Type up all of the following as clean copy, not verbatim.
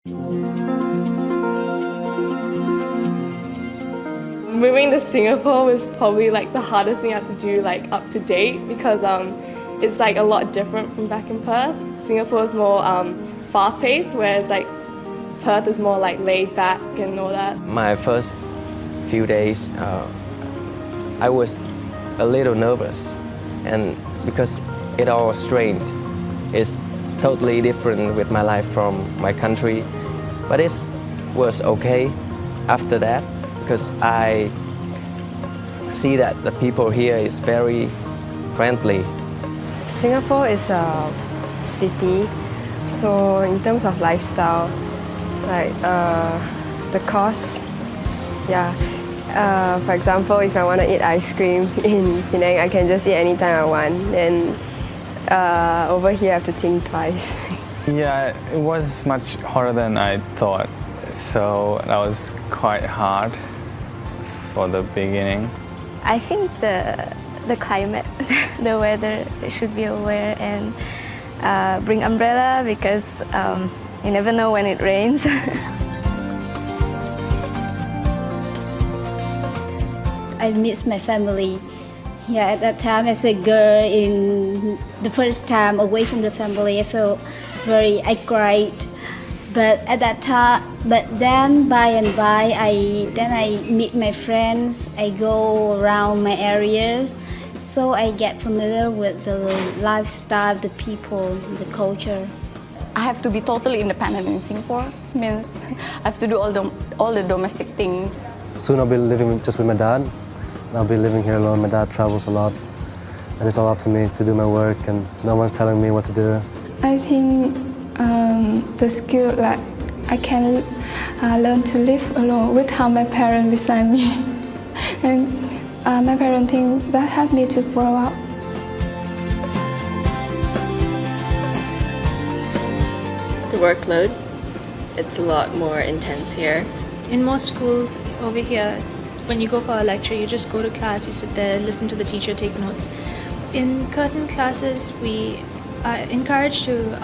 Moving to Singapore was probably like the hardest thing I had to do like up to date because it's like a lot different from back in Perth. Singapore is more fast paced, whereas like Perth is more like laid back and all that. My first few days, I was a little nervous, and because it all was strange, it's totally different with my life from my country, but it was okay after that. Because I see that the people here is very friendly. Singapore is a city, so in terms of lifestyle, like the cost, yeah. For example, if I want to eat ice cream in Penang, I can just eat anytime I want. Then over here, I have to think twice. Yeah, it was much harder than I thought, so that was quite hard for the beginning. I think the climate, the weather, they should be aware and bring umbrella because you never know when it rains. I miss my family. Yeah, at that time as a girl, in the first time away from the family, I felt I cried. But at that time, then by and by, I meet my friends. I go around my areas, so I get familiar with the lifestyle, the people, the culture. I have to be totally independent in Singapore. Means I have to do all the domestic things. Soon I'll be living just with my dad. I'll be living here alone. My dad travels a lot, and it's all up to me to do my work, and no one's telling me what to do. I think the skill, like I can learn to live alone without my parents beside me, and my parenting that helped me to grow up. The workload, it's a lot more intense here. In most schools over here, when you go for a lecture, you just go to class, you sit there, listen to the teacher, take notes. In curtain classes, we are encouraged to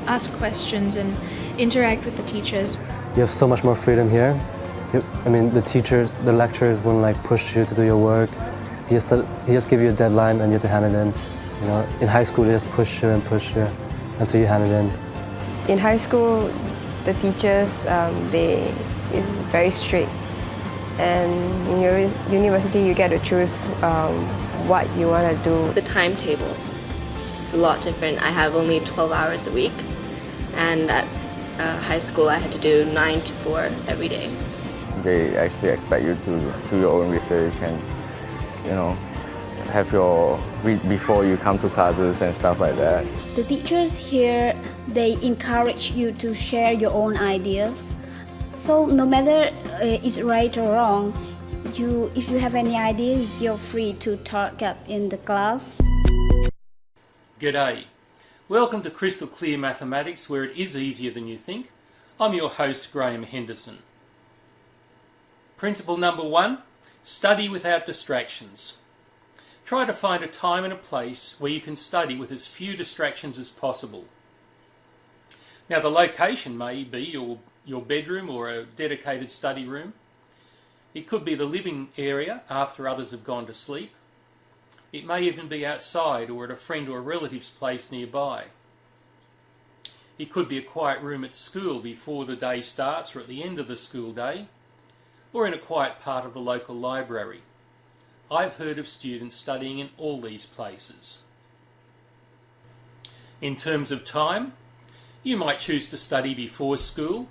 ask questions and interact with the teachers. You have so much more freedom here. The teachers, the lecturers won't like push you to do your work. He just give you a deadline and you have to hand it in. You know, in high school they just push you until you hand it in. In high school, the teachers is very strict, and in your university you get to choose what you want to do. The timetable, it's a lot different. I have only 12 hours a week, and at high school I had to do 9 to 4 every day. They actually expect you to do your own research and, have your read before you come to classes and stuff like that. The teachers here, they encourage you to share your own ideas. So no matter it's right or wrong, if you have any ideas, you're free to talk up in the class. G'day. Welcome to Crystal Clear Mathematics, where it is easier than you think. I'm your host, Graham Henderson. Principle number 1, study without distractions. Try to find a time and a place where you can study with as few distractions as possible. Now, the location may be your bedroom or a dedicated study room. It could be the living area after others have gone to sleep. It may even be outside or at a friend or a relative's place nearby. It could be a quiet room at school before the day starts or at the end of the school day, or in a quiet part of the local library. I've heard of students studying in all these places. In terms of time, you might choose to study before school,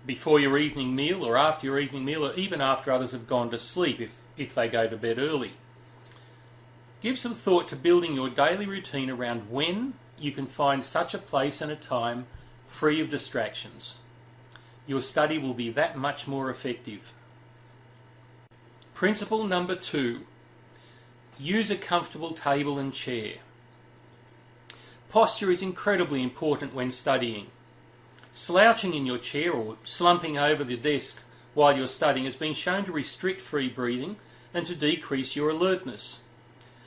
before your evening meal or after your evening meal, or even after others have gone to sleep if they go to bed early. Give some thought to building your daily routine around when you can find such a place and a time free of distractions. Your study will be that much more effective. Principle number 2, use a comfortable table and chair. Posture is incredibly important when studying. Slouching in your chair or slumping over the desk while you're studying has been shown to restrict free breathing and to decrease your alertness.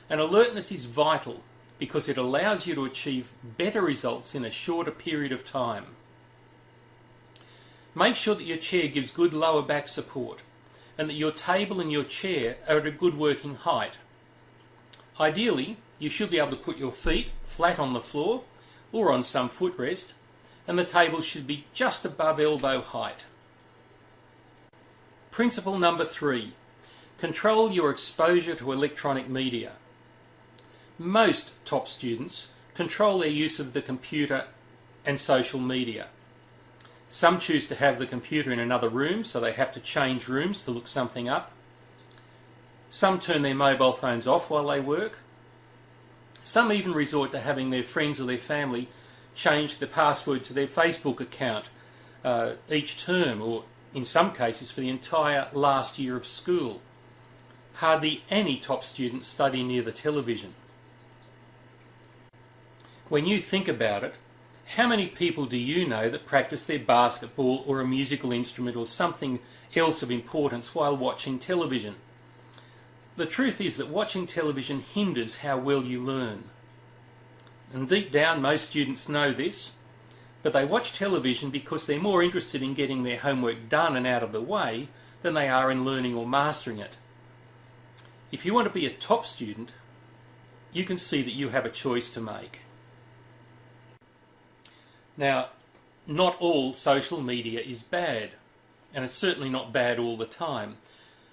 And alertness is vital because it allows you to achieve better results in a shorter period of time. Make sure that your chair gives good lower back support and that your table and your chair are at a good working height. Ideally, you should be able to put your feet flat on the floor or on some footrest, and the table should be just above elbow height. Principle number 3. Control your exposure to electronic media. Most top students control their use of the computer and social media. Some choose to have the computer in another room, so they have to change rooms to look something up. Some turn their mobile phones off while they work. Some even resort to having their friends or their family change the password to their Facebook account each term, or in some cases for the entire last year of school. Hardly any top students study near the television. When you think about it, how many people do you know that practice their basketball or a musical instrument or something else of importance while watching television? The truth is that watching television hinders how well you learn. And deep down, most students know this, but they watch television because they're more interested in getting their homework done and out of the way than they are in learning or mastering it. If you want to be a top student, you can see that you have a choice to make. Now, not all social media is bad, and it's certainly not bad all the time.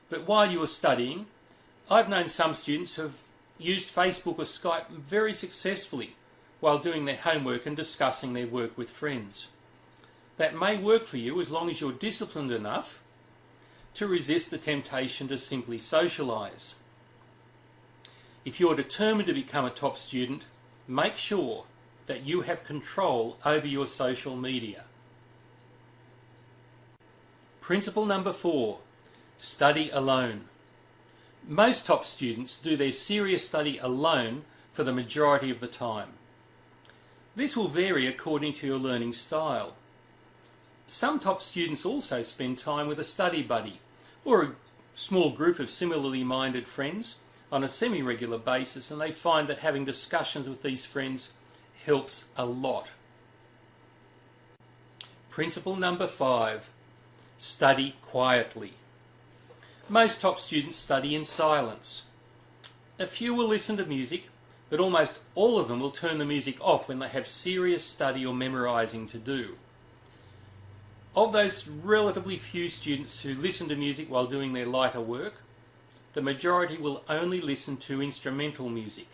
But while you are studying, I've known some students who have used Facebook or Skype very successfully while doing their homework and discussing their work with friends. That may work for you as long as you're disciplined enough to resist the temptation to simply socialise. If you're determined to become a top student, make sure that you have control over your social media. Principle number 4, study alone. Most top students do their serious study alone for the majority of the time. This will vary according to your learning style. Some top students also spend time with a study buddy or a small group of similarly minded friends on a semi-regular basis, and they find that having discussions with these friends helps a lot. Principle number 5, study quietly. Most top students study in silence. A few will listen to music, but almost all of them will turn the music off when they have serious study or memorising to do. Of those relatively few students who listen to music while doing their lighter work, the majority will only listen to instrumental music.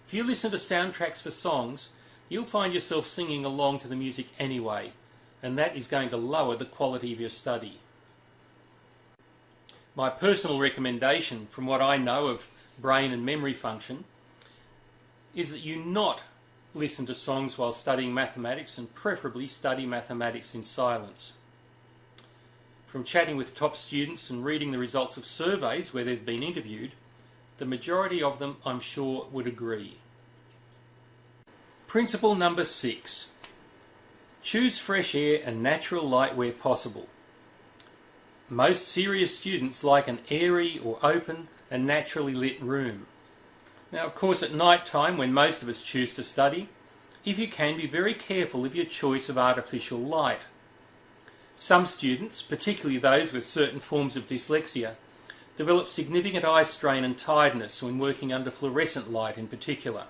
If you listen to soundtracks for songs, you'll find yourself singing along to the music anyway, and that is going to lower the quality of your study. My personal recommendation, from what I know of brain and memory function, is that you not listen to songs while studying mathematics, and preferably study mathematics in silence. From chatting with top students and reading the results of surveys where they've been interviewed, the majority of them, I'm sure, would agree. Principle number 6. Choose fresh air and natural light where possible. Most serious students like an airy or open and naturally lit room. Now, of course, at night time, when most of us choose to study, if you can, be very careful of your choice of artificial light. Some students, particularly those with certain forms of dyslexia, develop significant eye strain and tiredness when working under fluorescent light in particular.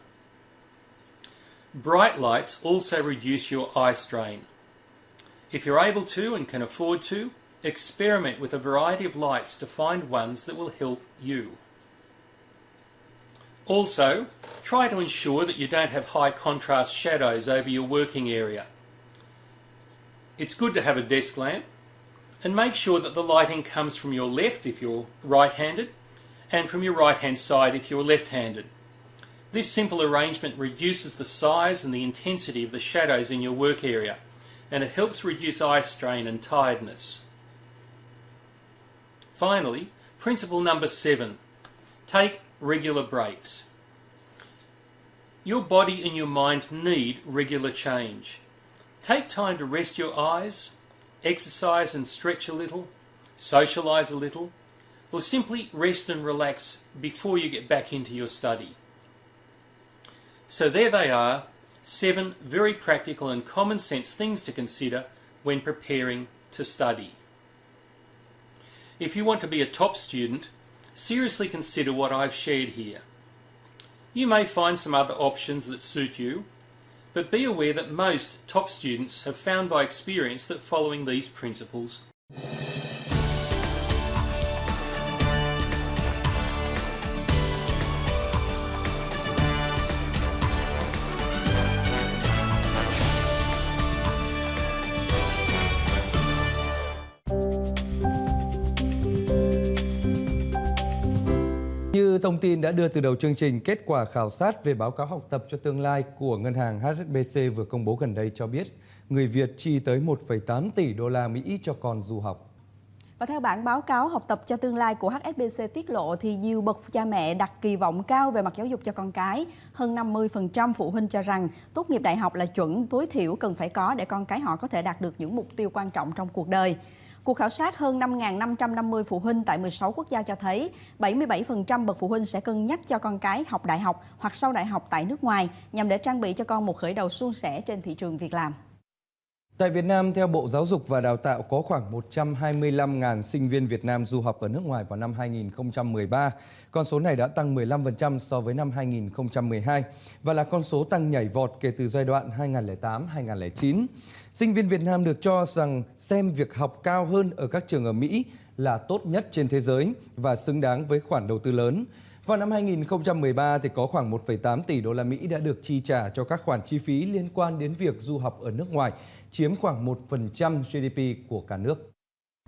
Bright lights also reduce your eye strain. If you're able to and can afford to, experiment with a variety of lights to find ones that will help you. Also, try to ensure that you don't have high contrast shadows over your working area. It's good to have a desk lamp, and make sure that the lighting comes from your left if you're right-handed, and from your right-hand side if you're left-handed. This simple arrangement reduces the size and the intensity of the shadows in your work area, and it helps reduce eye strain and tiredness. Finally, principle number 7, take regular breaks. Your body and your mind need regular change. Take time to rest your eyes, exercise and stretch a little, socialise a little, or simply rest and relax before you get back into your study. So there they are, 7 very practical and common sense things to consider when preparing to study. If you want to be a top student, seriously consider what I've shared here. You may find some other options that suit you, but be aware that most top students have found by experience that following these principles. Như thông tin đã đưa từ đầu chương trình, kết quả khảo sát về báo cáo học tập cho tương lai của ngân hàng HSBC vừa công bố gần đây cho biết người Việt chi tới 1,8 tỷ đô la Mỹ cho con du học. Và theo bản báo cáo học tập cho tương lai của HSBC tiết lộ thì nhiều bậc cha mẹ đặt kỳ vọng cao về mặt giáo dục cho con cái. Hơn 50% phụ huynh cho rằng tốt nghiệp đại học là chuẩn tối thiểu cần phải có để con cái họ có thể đạt được những mục tiêu quan trọng trong cuộc đời. Cuộc khảo sát hơn 5.550 phụ huynh tại 16 quốc gia cho thấy 77% bậc phụ huynh sẽ cân nhắc cho con cái học đại học hoặc sau đại học tại nước ngoài nhằm để trang bị cho con một khởi đầu suôn sẻ trên thị trường việc làm. Tại Việt Nam, theo Bộ Giáo dục và Đào tạo, có khoảng 125.000 sinh viên Việt Nam du học ở nước ngoài vào năm 2013. Con số này đã tăng 15% so với năm 2012 và là con số tăng nhảy vọt kể từ giai đoạn 2008-2009. Sinh viên Việt Nam được cho rằng xem việc học cao hơn ở các trường ở Mỹ là tốt nhất trên thế giới và xứng đáng với khoản đầu tư lớn. Vào năm 2013 thì có khoảng 1,8 tỷ đô la Mỹ đã được chi trả cho các khoản chi phí liên quan đến việc du học ở nước ngoài, chiếm khoảng 1% GDP của cả nước.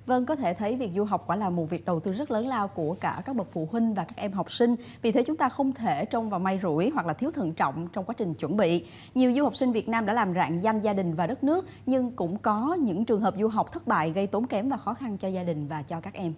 Vâng, có thể thấy việc du học quả là một việc đầu tư rất lớn lao của cả các bậc phụ huynh và các em học sinh. Vì thế chúng ta không thể trông vào may rủi hoặc là thiếu thận trọng trong quá trình chuẩn bị. Nhiều du học sinh Việt Nam đã làm rạng danh gia đình và đất nước, nhưng cũng có những trường hợp du học thất bại gây tốn kém và khó khăn cho gia đình và cho các em.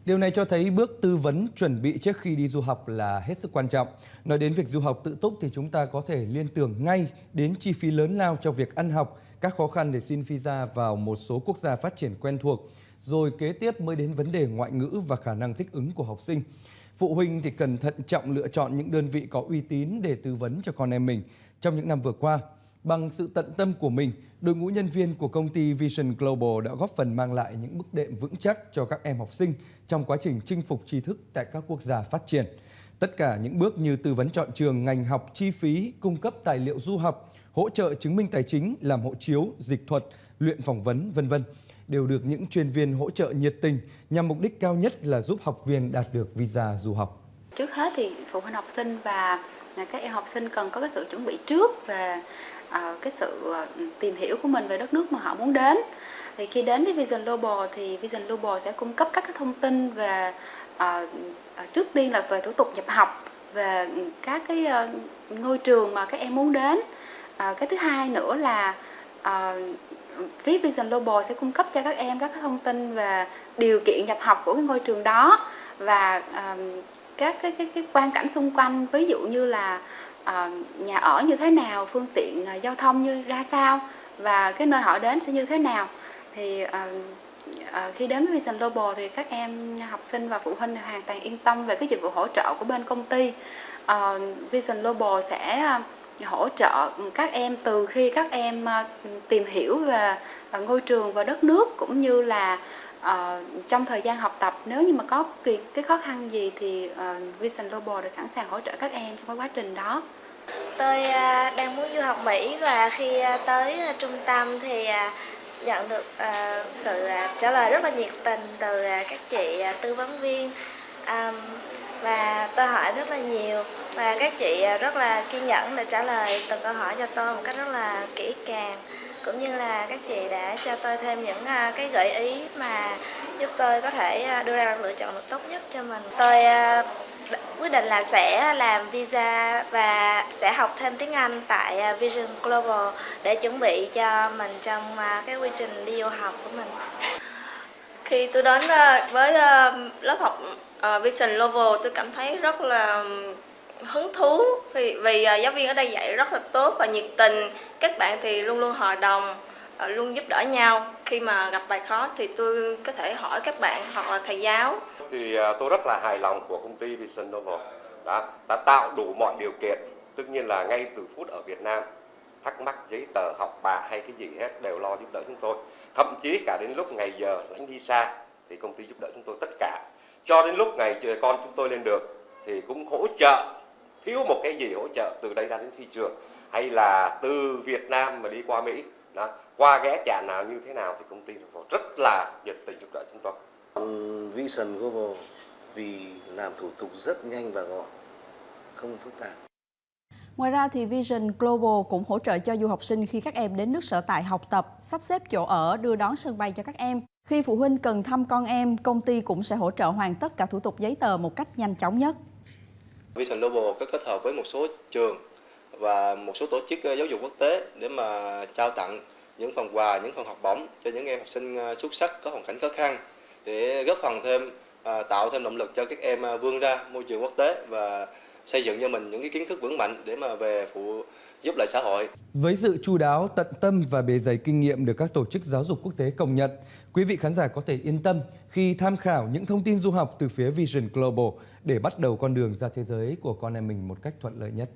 Điều này cho thấy bước tư vấn chuẩn bị trước khi đi du học là hết sức quan trọng. Nói đến việc du học tự túc thì chúng ta có thể liên tưởng ngay đến chi phí lớn lao cho việc ăn học, các khó khăn để xin visa vào một số quốc gia phát triển quen thuộc, rồi kế tiếp mới đến vấn đề ngoại ngữ và khả năng thích ứng của học sinh. Phụ huynh thì cần thận trọng lựa chọn những đơn vị có uy tín để tư vấn cho con em mình. Trong những năm vừa qua, bằng sự tận tâm của mình, đội ngũ nhân viên của công ty Vision Global đã góp phần mang lại những bước đệm vững chắc cho các em học sinh trong quá trình chinh phục tri thức tại các quốc gia phát triển. Tất cả những bước như tư vấn chọn trường, ngành học, chi phí, cung cấp tài liệu du học, hỗ trợ chứng minh tài chính, làm hộ chiếu, dịch thuật, luyện phỏng vấn, v.v. đều được những chuyên viên hỗ trợ nhiệt tình nhằm mục đích cao nhất là giúp học viên đạt được visa du học. Trước hết thì phụ huynh học sinh và các em học sinh cần có cái sự chuẩn bị trước về cái sự tìm hiểu của mình về đất nước mà họ muốn đến. Thì khi đến với Vision Global thì Vision Global sẽ cung cấp các cái thông tin về trước tiên là về thủ tục nhập học, về các cái ngôi trường mà các em muốn đến. Cái thứ hai nữa là phía Vision Global sẽ cung cấp cho các em các cái thông tin về điều kiện nhập học của cái ngôi trường đó và các cái quan cảnh xung quanh, ví dụ như là nhà ở như thế nào, phương tiện giao thông như ra sao và cái nơi họ đến sẽ như thế nào. Thì khi đến với Vision Global thì các em học sinh và phụ huynh hoàn toàn yên tâm về cái dịch vụ hỗ trợ của bên công ty. Vision Global sẽ hỗ trợ các em từ khi các em tìm hiểu về ngôi trường và đất nước, cũng như là trong thời gian học tập nếu như mà có cái khó khăn gì thì Vision Global đã sẵn sàng hỗ trợ các em trong quá trình đó. Tôi đang muốn du học Mỹ và khi tới trung tâm thì nhận được sự trả lời rất là nhiệt tình từ các chị tư vấn viên và tôi hỏi rất là nhiều và các chị rất là kiên nhẫn để trả lời từng câu hỏi cho tôi một cách rất là kỹ càng, cũng như là các chị đã cho tôi thêm những cái gợi ý mà giúp tôi có thể đưa ra lựa chọn được tốt nhất cho mình. Tôi quyết định là sẽ làm visa và sẽ học thêm tiếng Anh tại Vision Global để chuẩn bị cho mình trong cái quy trình đi du học của mình. Khi tôi đến với lớp học Vision Global, tôi cảm thấy rất là hứng thú vì giáo viên ở đây dạy rất là tốt và nhiệt tình. Các bạn thì luôn luôn hòa đồng, luôn giúp đỡ nhau. Khi mà gặp bài khó thì tôi có thể hỏi các bạn hoặc là thầy giáo. Thì tôi rất là hài lòng của công ty Vision Global đã tạo đủ mọi điều kiện, tất nhiên là ngay từ phút ở Việt Nam thắc mắc giấy tờ học bạ hay cái gì hết đều lo giúp đỡ chúng tôi. Thậm chí cả đến lúc ngày giờ lãnh visa thì công ty giúp đỡ chúng tôi tất cả. Cho đến lúc ngày con chúng tôi lên được thì cũng hỗ trợ, thiếu một cái gì hỗ trợ từ đây ra đến phi trường, hay là từ Việt Nam mà đi qua Mỹ, đó, qua ghé trạm nào như thế nào thì công ty rất là nhiệt tình giúp đỡ chúng tôi. Vision Global vì làm thủ tục rất nhanh và gọn, không phức tạp. Ngoài ra thì Vision Global cũng hỗ trợ cho du học sinh khi các em đến nước sở tại học tập, sắp xếp chỗ ở, đưa đón sân bay cho các em. Khi phụ huynh cần thăm con em, công ty cũng sẽ hỗ trợ hoàn tất cả thủ tục giấy tờ một cách nhanh chóng nhất. Vision Global có kết hợp với một số trường và một số tổ chức giáo dục quốc tế để mà trao tặng những phần quà, những phần học bổng cho những em học sinh xuất sắc có hoàn cảnh khó khăn, để góp phần thêm tạo thêm động lực cho các em vươn ra môi trường quốc tế và xây dựng cho mình những cái kiến thức vững mạnh để mà về phụ giúp lại xã hội. Với sự chu đáo, tận tâm và bề dày kinh nghiệm được các tổ chức giáo dục quốc tế công nhận, quý vị khán giả có thể yên tâm khi tham khảo những thông tin du học từ phía Vision Global để bắt đầu con đường ra thế giới của con em mình một cách thuận lợi nhất.